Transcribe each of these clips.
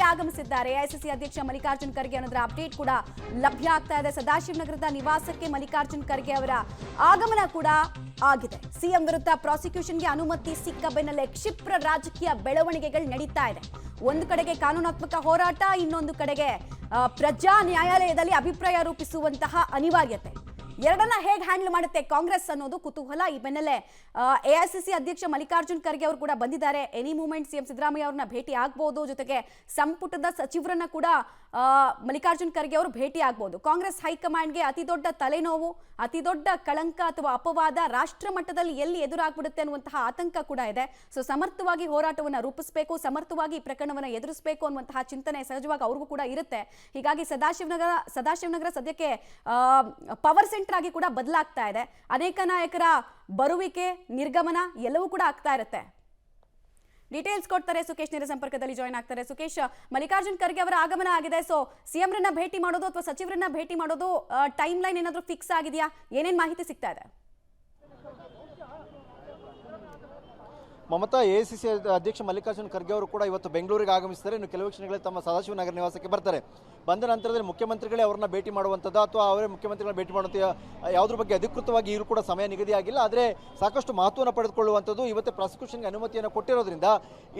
ಆಗಮಿಸಿದ್ದಾರೆ ಎಐಸಿಸಿ ಅಧ್ಯಕ್ಷ ಮಲ್ಲಿಕಾರ್ಜುನ್ ಖರ್ಗೆ ಅನ್ನೋದರ ಅಪ್ಡೇಟ್ ಕೂಡ ಲಭ್ಯ ಆಗ್ತಾ ಇದೆ. ಸದಾಶಿವನಗರದ ನಿವಾಸಕ್ಕೆ ಮಲ್ಲಿಕಾರ್ಜುನ್ ಖರ್ಗೆ ಅವರ ಆಗಮನ ಕೂಡ ಆಗಿದೆ. ಸಿಎಂ ವಿರುದ್ಧ ಪ್ರಾಸಿಕ್ಯೂಷನ್ಗೆ ಅನುಮತಿ ಸಿಕ್ಕ ಬೆನ್ನಲ್ಲೇ ಕ್ಷಿಪ್ರ ರಾಜಕೀಯ ಬೆಳವಣಿಗೆಗಳು ನಡೀತಾ ಇದೆ. ಒಂದು ಕಡೆಗೆ ಕಾನೂನಾತ್ಮಕ ಹೋರಾಟ, ಇನ್ನೊಂದು ಕಡೆಗೆ ಪ್ರಜಾ ನ್ಯಾಯಾಲಯದಲ್ಲಿ ಅಭಿಪ್ರಾಯ ರೂಪಿಸುವಂತಹ ಅನಿವಾರ್ಯತೆ. ಎರಡನ್ನ ಹೇಗೆ ಹ್ಯಾಂಡಲ್ ಮಾಡುತ್ತೆ ಕಾಂಗ್ರೆಸ್ ಅನ್ನೋದು ಕುತೂಹಲ. ಈ ಬೆನ್ನಲ್ಲೇ ಎಐಸಿಸಿ ಅಧ್ಯಕ್ಷ ಮಲ್ಲಿಕಾರ್ಜುನ್ ಖರ್ಗೆ ಅವರು ಕೂಡ ಬಂದಿದ್ದಾರೆ. ಎನಿ ಮೂಮೆಂಟ್ ಸಿಎಂ ಸಿದ್ದರಾಮಯ್ಯ ಅವರನ್ನ ಭೇಟಿ ಆಗಬಹುದು. ಜೊತೆಗೆ ಸಂಪುಟದ ಸಚಿವರನ್ನ ಕೂಡ ಮಲ್ಲಿಕಾರ್ಜುನ್ ಖರ್ಗೆ ಅವರು ಭೇಟಿ ಆಗಬಹುದು. ಕಾಂಗ್ರೆಸ್ ಹೈಕಮಾಂಡ್ಗೆ ಅತಿ ದೊಡ್ಡ ತಲೆನೋವು, ಅತಿ ದೊಡ್ಡ ಕಳಂಕ ಅಥವಾ ಅಪವಾದ ರಾಷ್ಟ್ರ ಮಟ್ಟದಲ್ಲಿ ಎಲ್ಲಿ ಎದುರಾಗ್ಬಿಡುತ್ತೆ ಅನ್ನುವಂತಹ ಆತಂಕ ಕೂಡ ಇದೆ. ಸೊ ಸಮರ್ಥವಾಗಿ ಹೋರಾಟವನ್ನು ರೂಪಿಸಬೇಕು, ಸಮರ್ಥವಾಗಿ ಈ ಪ್ರಕರಣವನ್ನು ಎದುರಿಸಬೇಕು ಅನ್ನುವಂತಹ ಚಿಂತನೆ ಸಹಜವಾಗಿ ಅವ್ರಿಗೂ ಕೂಡ ಇರುತ್ತೆ. ಹೀಗಾಗಿ ಸದಾಶಿವನಗರ ಸದ್ಯಕ್ಕೆ ಪವರ್ ಸೆಂಟರ್ ಆಗಿ ಕೂಡ ಬದಲಾಗ್ತಾ ಇದೆ. ಅನೇಕ ನಾಯಕರ ಬರುವಿಕೆ, ನಿರ್ಗಮನ ಎಲ್ಲವೂ ಕೂಡ ಆಗ್ತಾ ಇರುತ್ತೆ. ಡೀಟೇಲ್ಸ್ ಕೊಡ್ತಾರೆ ಸುಖೇಶ್, ನೇರ ಸಂಪರ್ಕದಲ್ಲಿ ಜಾಯ್ನ್ ಆಗ್ತಾರೆ. ಸುಖೇಶ್, ಮಲ್ಲಿಕಾರ್ಜುನ್ ಖರ್ಗೆ ಅವರ ಆಗಮನ ಆಗಿದೆ. ಸೊ ಸಿಎಂ ರನ್ನ ಭೇಟಿ ಮಾಡೋದು ಅಥವಾ ಸಚಿವರನ್ನ ಭೇಟಿ ಮಾಡೋದು ಟೈಮ್ ಲೈನ್ ಏನಾದರೂ ಫಿಕ್ಸ್ ಆಗಿದೆಯಾ? ಏನೇನ್ ಮಾಹಿತಿ ಸಿಗ್ತಾ ಇದೆ? ಮಮತಾ, ಎಐಸಿಸಿ ಅಧ್ಯಕ್ಷ ಮಲ್ಲಿಕಾರ್ಜುನ್ ಖರ್ಗೆ ಅವರು ಕೂಡ ಇವತ್ತು ಬೆಂಗಳೂರಿಗೆ ಆಗಮಿಸಿದ್ದಾರೆ. ಇನ್ನು ಕೆಲವು ಕ್ಷಣಗಳಲ್ಲಿ ತಮ್ಮ ಸದಾಶಿವನಗರ ನಿವಾಸಕ್ಕೆ ಬರ್ತಾರೆ. ಬಂದ ನಂತರದಲ್ಲಿ ಮುಖ್ಯಮಂತ್ರಿಗಳೇ ಅವರನ್ನ ಭೇಟಿ ಮಾಡುವಂಥದ್ದು ಅಥವಾ ಅವರೇ ಮುಖ್ಯಮಂತ್ರಿಗಳನ್ನ ಭೇಟಿ ಮಾಡುವಂಥ ಯಾವುದ್ರ ಬಗ್ಗೆ ಅಧಿಕೃತವಾಗಿ ಇವರು ಕೂಡ ಸಮಯ ನಿಗದಿಯಾಗಿಲ್ಲ. ಆದರೆ ಸಾಕಷ್ಟು ಮಹತ್ವವನ್ನು ಪಡೆದುಕೊಳ್ಳುವಂಥದ್ದು ಇವತ್ತೇ ಪ್ರಾಸಿಕ್ಯೂಷನ್ಗೆ ಅನುಮತಿಯನ್ನು ಕೊಟ್ಟಿರೋದ್ರಿಂದ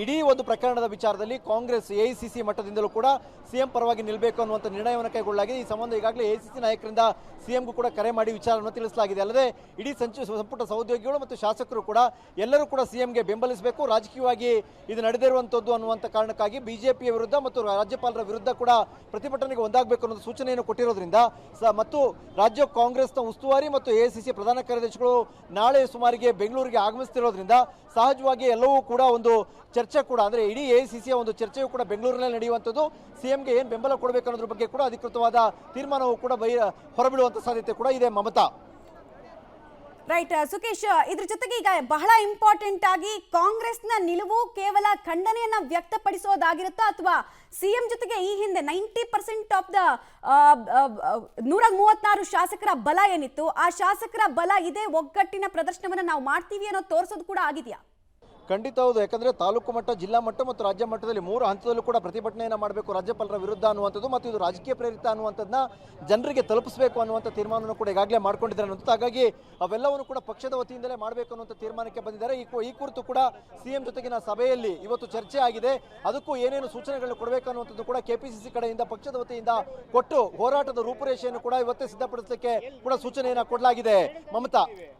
ಇಡೀ ಒಂದು ಪ್ರಕರಣದ ವಿಚಾರದಲ್ಲಿ ಕಾಂಗ್ರೆಸ್ ಎಐಸಿಸಿ ಮಟ್ಟದಿಂದಲೂ ಕೂಡ ಸಿಎಂ ಪರವಾಗಿ ನಿಲ್ಲಬೇಕು ಅನ್ನುವಂಥ ನಿರ್ಣಯವನ್ನು ಕೈಗೊಳ್ಳಲಾಗಿದೆ. ಈ ಸಂಬಂಧ ಈಗಾಗಲೇ ಎಐಸಿಸಿ ನಾಯಕರಿಂದ ಸಿಎಂಗೂ ಕೂಡ ಕರೆ ಮಾಡಿ ವಿಚಾರವನ್ನು ತಿಳಿಸಲಾಗಿದೆ. ಅಲ್ಲದೆ ಇಡೀ ಸಂಪುಟ ಸಹೋದ್ಯೋಗಿಗಳು ಮತ್ತು ಶಾಸಕರು ಕೂಡ ಎಲ್ಲರೂ ಕೂಡ ಸಿಎಂಗೆ ಬೆಂಬಲಿಸಬೇಕು, ರಾಜಕೀಯವಾಗಿ ಇದು ನಡೆದಿರುವಂಥದ್ದು ಅನ್ನುವಂಥ ಕಾರಣಕ್ಕಾಗಿ ಬಿಜೆಪಿಯ ವಿರುದ್ಧ ಮತ್ತು ರಾಜ್ಯಪಾಲರ ವಿರುದ್ಧ ಕೂಡ ಪ್ರತಿಭಟನೆಗೆ ಒಂದಾಗಬೇಕು ಅನ್ನೋ ಸೂಚನೆಯನ್ನು ಕೊಟ್ಟಿರೋದ್ರಿಂದ ಮತ್ತು ರಾಜ್ಯ ಕಾಂಗ್ರೆಸ್ನ ಉಸ್ತುವಾರಿ ಮತ್ತು ಎಐಸಿಸಿ ಪ್ರಧಾನ ಕಾರ್ಯದರ್ಶಿಗಳು ನಾಳೆ ಸುಮಾರಿಗೆ ಬೆಂಗಳೂರಿಗೆ ಆಗಮಿಸುತ್ತಿರೋದ್ರಿಂದ ಸಹಜವಾಗಿ ಎಲ್ಲವೂ ಕೂಡ ಒಂದು ಚರ್ಚೆ ಕೂಡ, ಅಂದರೆ ಇಡೀ ಎಐಸಿಸಿಯ ಒಂದು ಚರ್ಚೆಯು ಕೂಡ ಬೆಂಗಳೂರಿನಲ್ಲಿ ನಡೆಯುವಂಥದ್ದು. ಸಿಎಂಗೆ ಏನು ಬೆಂಬಲ ಕೊಡಬೇಕು ಅನ್ನೋದ್ರ ಬಗ್ಗೆ ಕೂಡ ಅಧಿಕೃತವಾದ ತೀರ್ಮಾನವು ಕೂಡ ಹೊರಬೀಳುವಂಥ ಸಾಧ್ಯತೆ ಕೂಡ ಇದೆ. ಮಮತಾ, ರೈಟ್ ಸುಖೇಶ್, ಇದ್ರ ಜೊತೆಗೆ ಈಗ ಬಹಳ ಇಂಪಾರ್ಟೆಂಟ್ ಆಗಿ ಕಾಂಗ್ರೆಸ್ನ ನಿಲುವು ಕೇವಲ ಖಂಡನೆಯನ್ನ ವ್ಯಕ್ತಪಡಿಸೋದಾಗಿರುತ್ತಾ ಅಥವಾ ಸಿಎಂ ಜೊತೆಗೆ ಈ ಹಿಂದೆ 90% ಆಫ್ ದ 136 ಶಾಸಕರ ಬಲ ಏನಿತ್ತು, ಆ ಶಾಸಕರ ಬಲ ಇದೆ, ಒಗ್ಗಟ್ಟಿನ ಪ್ರದರ್ಶನವನ್ನ ನಾವು ಮಾಡ್ತೀವಿ ಅನ್ನೋ ತೋರಿಸೋದು ಕೂಡ ಆಗಿದೆಯಾ? ಖಂಡಿತ ಹೌದು. ಯಾಕಂದರೆ ತಾಲೂಕು ಮಟ್ಟ, ಜಿಲ್ಲಾ ಮಟ್ಟ ಮತ್ತು ರಾಜ್ಯ ಮಟ್ಟದಲ್ಲಿ 3 ಹಂತದಲ್ಲೂ ಕೂಡ ಪ್ರತಿಭಟನೆಯನ್ನು ಮಾಡಬೇಕು ರಾಜ್ಯಪಾಲರ ವಿರುದ್ಧ ಅನ್ನುವಂಥದ್ದು ಮತ್ತು ಇದು ರಾಜಕೀಯ ಪ್ರೇರಿತ ಅನ್ನುವಂಥದ್ದನ್ನ ಜನರಿಗೆ ತಲುಪಿಸಬೇಕು ಅನ್ನುವಂಥ ತೀರ್ಮಾನವನ್ನು ಕೂಡ ಈಗಾಗಲೇ ಮಾಡ್ಕೊಂಡಿದ್ದಾರೆ ಅನ್ನೋದು. ಹಾಗಾಗಿ ಅವೆಲ್ಲವನ್ನು ಕೂಡ ಪಕ್ಷದ ವತಿಯಿಂದಲೇ ಮಾಡಬೇಕು ಅನ್ನುವಂಥ ತೀರ್ಮಾನಕ್ಕೆ ಬಂದಿದ್ದಾರೆ. ಈ ಕುರಿತು ಕೂಡ ಸಿಎಂ ಜೊತೆಗಿನ ಸಭೆಯಲ್ಲಿ ಇವತ್ತು ಚರ್ಚೆ ಆಗಿದೆ. ಅದಕ್ಕೂ ಏನೇನು ಸೂಚನೆಗಳನ್ನು ಕೊಡಬೇಕು ಅನ್ನುವಂಥದ್ದು ಕೂಡ ಕೆಪಿಸಿಸಿ ಕಡೆಯಿಂದ ಪಕ್ಷದ ವತಿಯಿಂದ ಕೊಟ್ಟು ಹೋರಾಟದ ರೂಪುರೇಷೆಯನ್ನು ಕೂಡ ಇವತ್ತೇ ಸಿದ್ಧಪಡಿಸಲಿಕ್ಕೆ ಕೂಡ ಸೂಚನೆಯನ್ನು ಕೊಡಲಾಗಿದೆ. ಮಮತಾ.